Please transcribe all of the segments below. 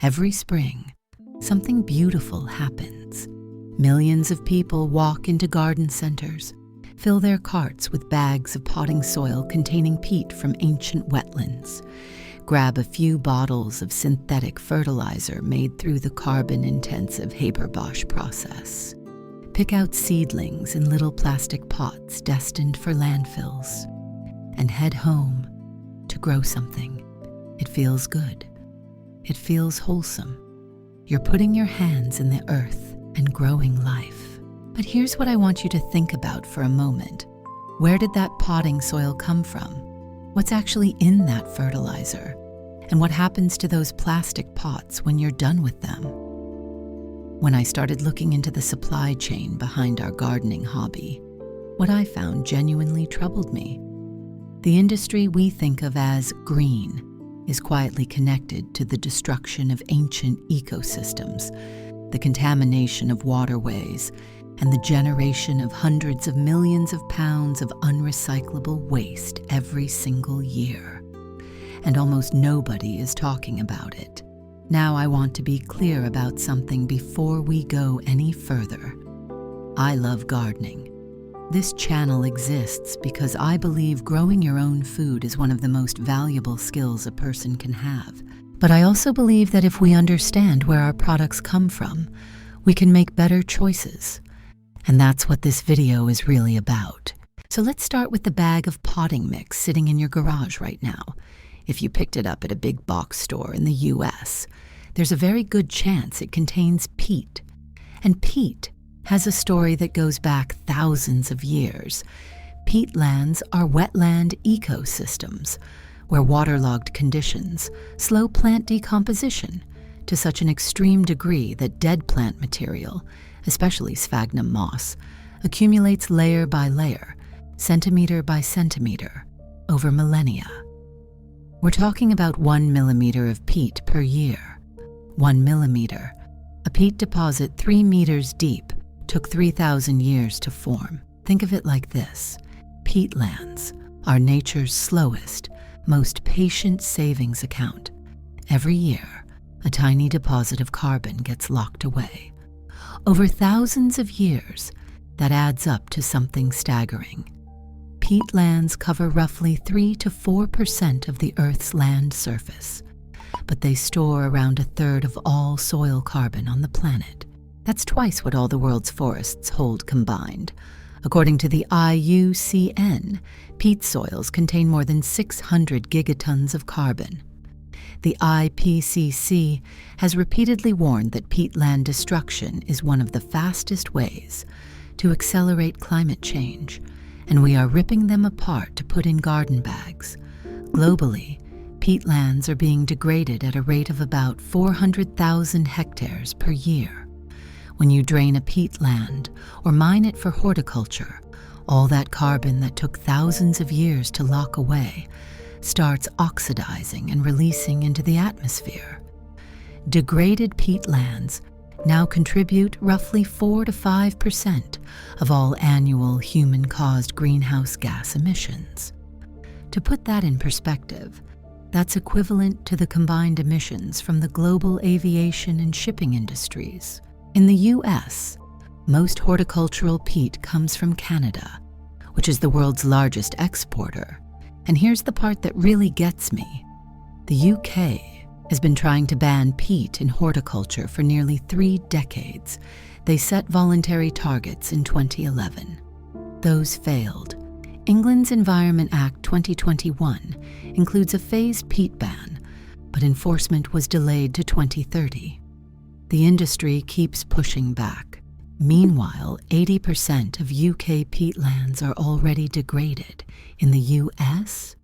Every spring, something beautiful happens. Millions of people walk into garden centers, fill their carts with bags of potting soil containing peat from ancient wetlands, grab a few bottles of synthetic fertilizer made through the carbon-intensive Haber-Bosch process, pick out seedlings in little plastic pots destined for landfills, and head home to grow something. It feels good. It feels wholesome. You're putting your hands in the earth and growing life. But here's what I want you to think about for a moment. Where did that potting soil come from? What's actually in that fertilizer? And what happens to those plastic pots when you're done with them? When I started looking into the supply chain behind our gardening hobby, what I found genuinely troubled me. The industry we think of as green is quietly connected to the destruction of ancient ecosystems, the contamination of waterways, and the generation of hundreds of millions of pounds of unrecyclable waste every single year. And almost nobody is talking about it. Now I want to be clear about something before we go any further. I love gardening. This channel exists because I believe growing your own food is one of the most valuable skills a person can have. But I also believe that if we understand where our products come from, we can make better choices. And that's what this video is really about. So let's start with the bag of potting mix sitting in your garage right now. If you picked it up at a big box store in the US, there's a very good chance it contains peat. And peat has a story that goes back thousands of years. Peatlands are wetland ecosystems where waterlogged conditions slow plant decomposition to such an extreme degree that dead plant material, especially sphagnum moss, accumulates layer by layer, centimeter by centimeter, over millennia. We're talking about 1 millimeter of peat per year. 1 millimeter. A peat deposit 3 meters deep took 3,000 years to form. Think of it like this. Peatlands are nature's slowest, most patient savings account. Every year, a tiny deposit of carbon gets locked away. Over thousands of years, that adds up to something staggering. Peatlands cover roughly 3 to 4% of the Earth's land surface, but they store around a third of all soil carbon on the planet. That's twice what all the world's forests hold combined. According to the IUCN, peat soils contain more than 600 gigatons of carbon. The IPCC has repeatedly warned that peatland destruction is one of the fastest ways to accelerate climate change, and we are ripping them apart to put in garden bags. Globally, peatlands are being degraded at a rate of about 400,000 hectares per year. When you drain a peatland or mine it for horticulture, all that carbon that took thousands of years to lock away starts oxidizing and releasing into the atmosphere. Degraded peatlands now contribute roughly 4 to 5% of all annual human-caused greenhouse gas emissions. To put that in perspective, that's equivalent to the combined emissions from the global aviation and shipping industries. In the US, most horticultural peat comes from Canada, which is the world's largest exporter. And here's the part that really gets me. The UK has been trying to ban peat in horticulture for nearly 3 decades. They set voluntary targets in 2011. Those failed. England's Environment Act 2021 includes a phased peat ban, but enforcement was delayed to 2030. The industry keeps pushing back. Meanwhile, 80% of UK peatlands are already degraded. In the US,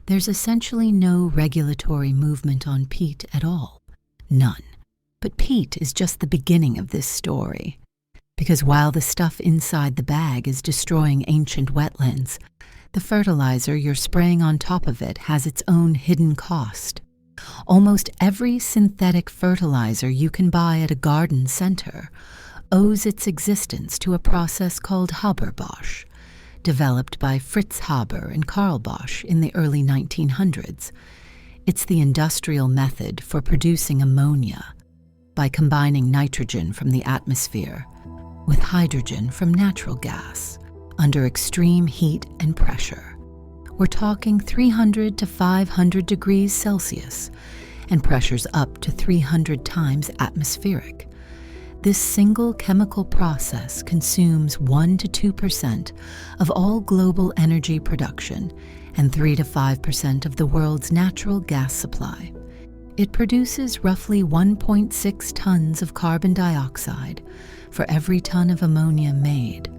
there's essentially no regulatory movement on peat at all. None. But peat is just the beginning of this story. Because while the stuff inside the bag is destroying ancient wetlands, the fertilizer you're spraying on top of it has its own hidden cost. Almost every synthetic fertilizer you can buy at a garden center owes its existence to a process called Haber-Bosch, developed by Fritz Haber and Karl Bosch in the early 1900s. It's the industrial method for producing ammonia by combining nitrogen from the atmosphere with hydrogen from natural gas under extreme heat and pressure. We're talking 300 to 500 degrees Celsius and pressures up to 300 times atmospheric. This single chemical process consumes 1 to 2% of all global energy production and 3 to 5% of the world's natural gas supply. It produces roughly 1.6 tons of carbon dioxide for every ton of ammonia made.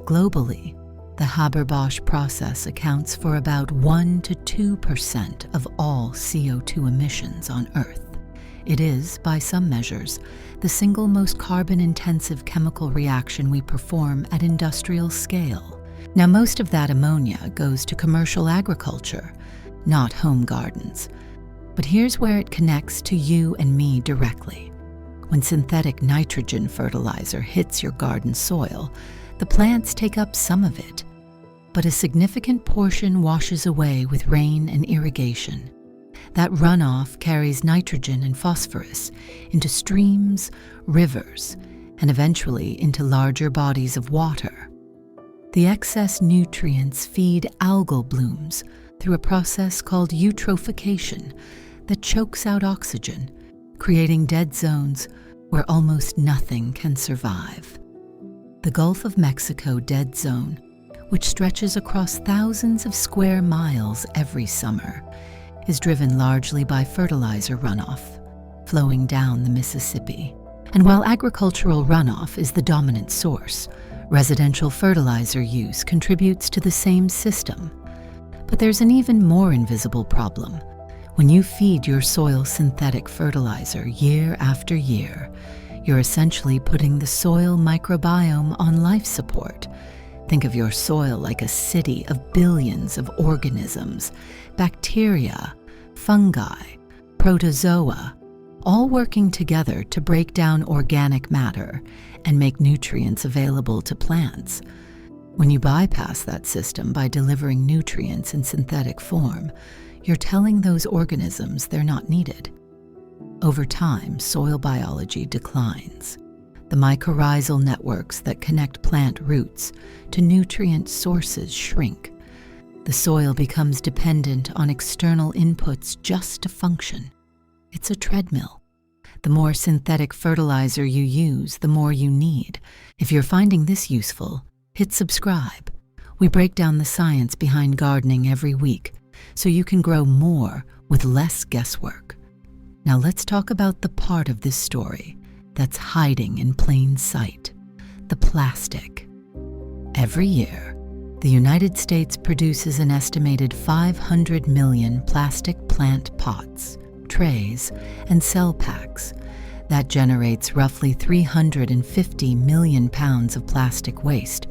Globally, the Haber-Bosch process accounts for about 1 to 2% of all CO2 emissions on Earth. It is, by some measures, the single most carbon-intensive chemical reaction we perform at industrial scale. Now, most of that ammonia goes to commercial agriculture, not home gardens. But here's where it connects to you and me directly. When synthetic nitrogen fertilizer hits your garden soil, the plants take up some of it, but a significant portion washes away with rain and irrigation. That runoff carries nitrogen and phosphorus into streams, rivers, and eventually into larger bodies of water. The excess nutrients feed algal blooms through a process called eutrophication that chokes out oxygen, creating dead zones where almost nothing can survive. The Gulf of Mexico dead zone, which stretches across thousands of square miles every summer, is driven largely by fertilizer runoff flowing down the Mississippi. And while agricultural runoff is the dominant source, residential fertilizer use contributes to the same system. But there's an even more invisible problem. When you feed your soil synthetic fertilizer year after year, you're essentially putting the soil microbiome on life support. Think of your soil like a city of billions of organisms, bacteria, fungi, protozoa, all working together to break down organic matter and make nutrients available to plants. When you bypass that system by delivering nutrients in synthetic form, you're telling those organisms they're not needed. Over time, soil biology declines. The mycorrhizal networks that connect plant roots to nutrient sources shrink. The soil becomes dependent on external inputs just to function. It's a treadmill. The more synthetic fertilizer you use, the more you need. If you're finding this useful, hit subscribe. We break down the science behind gardening every week, so you can grow more with less guesswork. Now let's talk about the part of this story that's hiding in plain sight, the plastic. Every year, the United States produces an estimated 500 million plastic plant pots, trays, and cell packs. That generates roughly 350 million pounds of plastic waste,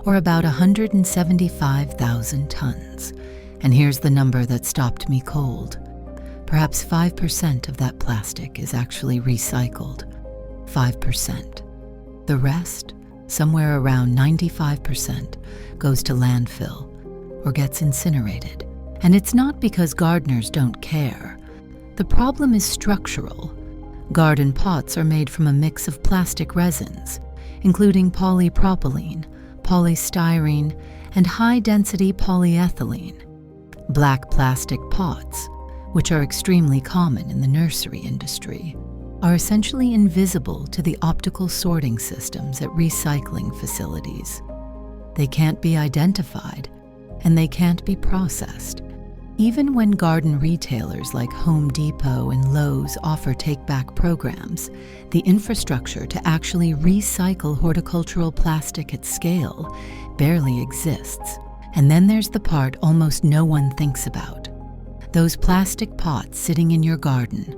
or about 175,000 tons. And here's the number that stopped me cold. Perhaps 5% of that plastic is actually recycled. 5%. The rest, somewhere around 95%, goes to landfill or gets incinerated. And it's not because gardeners don't care. The problem is structural. Garden pots are made from a mix of plastic resins, including polypropylene, polystyrene, and high-density polyethylene. Black plastic pots, which are extremely common in the nursery industry, are essentially invisible to the optical sorting systems at recycling facilities. They can't be identified, and they can't be processed. Even when garden retailers like Home Depot and Lowe's offer take-back programs, the infrastructure to actually recycle horticultural plastic at scale barely exists. And then there's the part almost no one thinks about. Those plastic pots sitting in your garden,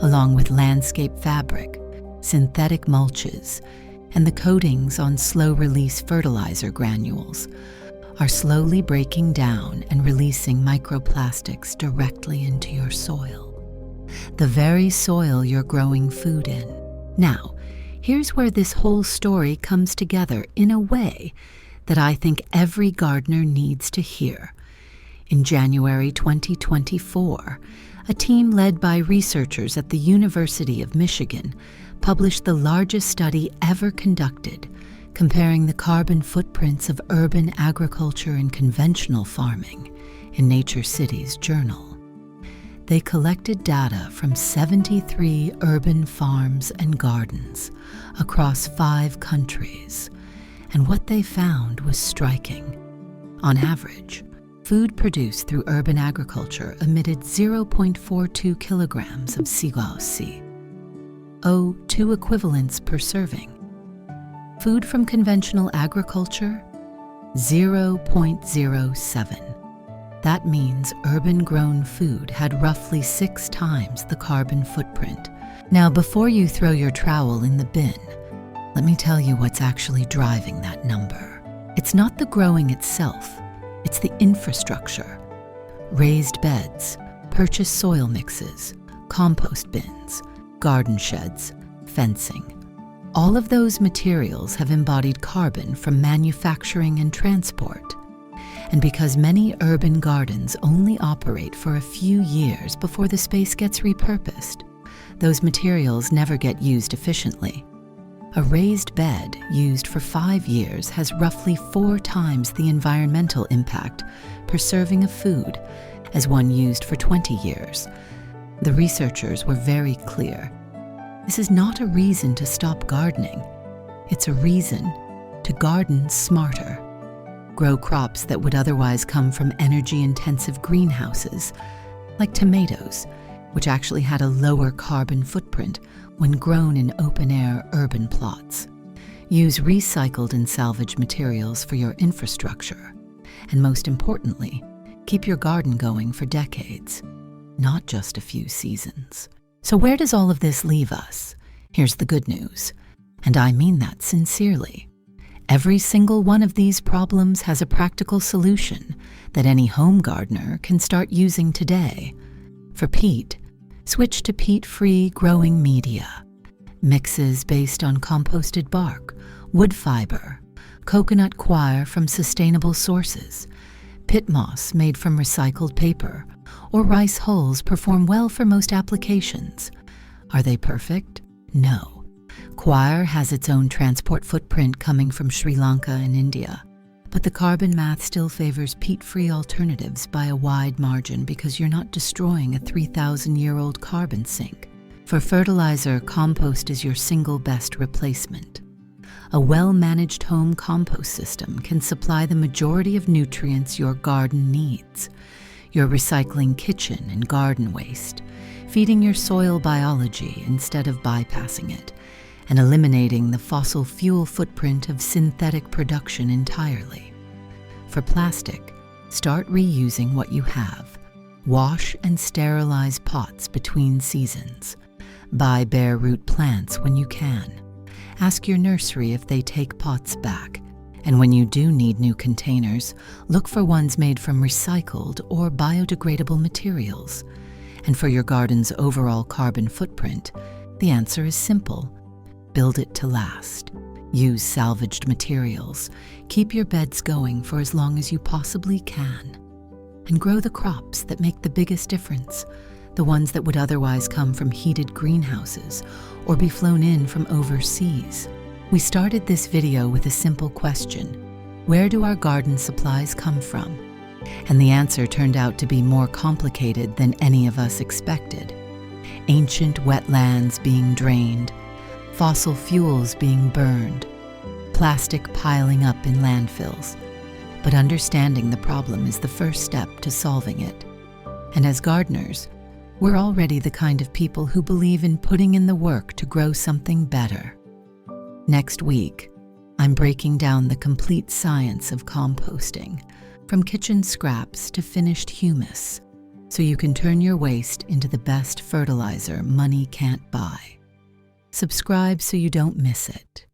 along with landscape fabric, synthetic mulches, and the coatings on slow-release fertilizer granules, are slowly breaking down and releasing microplastics directly into your soil. The very soil you're growing food in. Now, here's where this whole story comes together in a way that I think every gardener needs to hear. In January 2024, a team led by researchers at the University of Michigan published the largest study ever conducted, comparing the carbon footprints of urban agriculture and conventional farming in Nature Cities Journal. They collected data from 73 urban farms and gardens across 5 countries, and what they found was striking. On average, food produced through urban agriculture emitted 0.42 kilograms of CO2, 2 equivalents per serving. Food from conventional agriculture, 0.07. That means urban-grown food had roughly 6 times the carbon footprint. Now, before you throw your trowel in the bin, let me tell you what's actually driving that number. It's not the growing itself, it's the infrastructure. Raised beds, purchased soil mixes, compost bins, garden sheds, fencing. All of those materials have embodied carbon from manufacturing and transport. And because many urban gardens only operate for a few years before the space gets repurposed, those materials never get used efficiently. A raised bed used for 5 years has roughly 4 times the environmental impact per serving of food as one used for 20 years. The researchers were very clear. This is not a reason to stop gardening. It's a reason to garden smarter. Grow crops that would otherwise come from energy-intensive greenhouses, like tomatoes, which actually had a lower carbon footprint when grown in open-air urban plots. Use recycled and salvaged materials for your infrastructure. And most importantly, keep your garden going for decades, not just a few seasons. So where does all of this leave us? Here's the good news, and I mean that sincerely. Every single one of these problems has a practical solution that any home gardener can start using today. For peat, switch to peat-free growing media. Mixes based on composted bark, wood fiber, coconut coir from sustainable sources, pit moss made from recycled paper, or rice hulls perform well for most applications. Are they perfect? No. Coir has its own transport footprint coming from Sri Lanka and India. But the carbon math still favors peat-free alternatives by a wide margin because you're not destroying a 3,000-year-old carbon sink. For fertilizer, compost is your single best replacement. A well-managed home compost system can supply the majority of nutrients your garden needs. You're recycling kitchen and garden waste, feeding your soil biology instead of bypassing it, and eliminating the fossil fuel footprint of synthetic production entirely. For plastic, start reusing what you have. Wash and sterilize pots between seasons. Buy bare root plants when you can. Ask your nursery if they take pots back. And when you do need new containers, look for ones made from recycled or biodegradable materials. And for your garden's overall carbon footprint, the answer is simple. Build it to last. Use salvaged materials. Keep your beds going for as long as you possibly can. And grow the crops that make the biggest difference, the ones that would otherwise come from heated greenhouses or be flown in from overseas. We started this video with a simple question: where do our garden supplies come from? And the answer turned out to be more complicated than any of us expected. Ancient wetlands being drained, fossil fuels being burned, plastic piling up in landfills. But understanding the problem is the first step to solving it. And as gardeners, we're already the kind of people who believe in putting in the work to grow something better. Next week, I'm breaking down the complete science of composting, from kitchen scraps to finished humus, so you can turn your waste into the best fertilizer money can't buy. Subscribe so you don't miss it.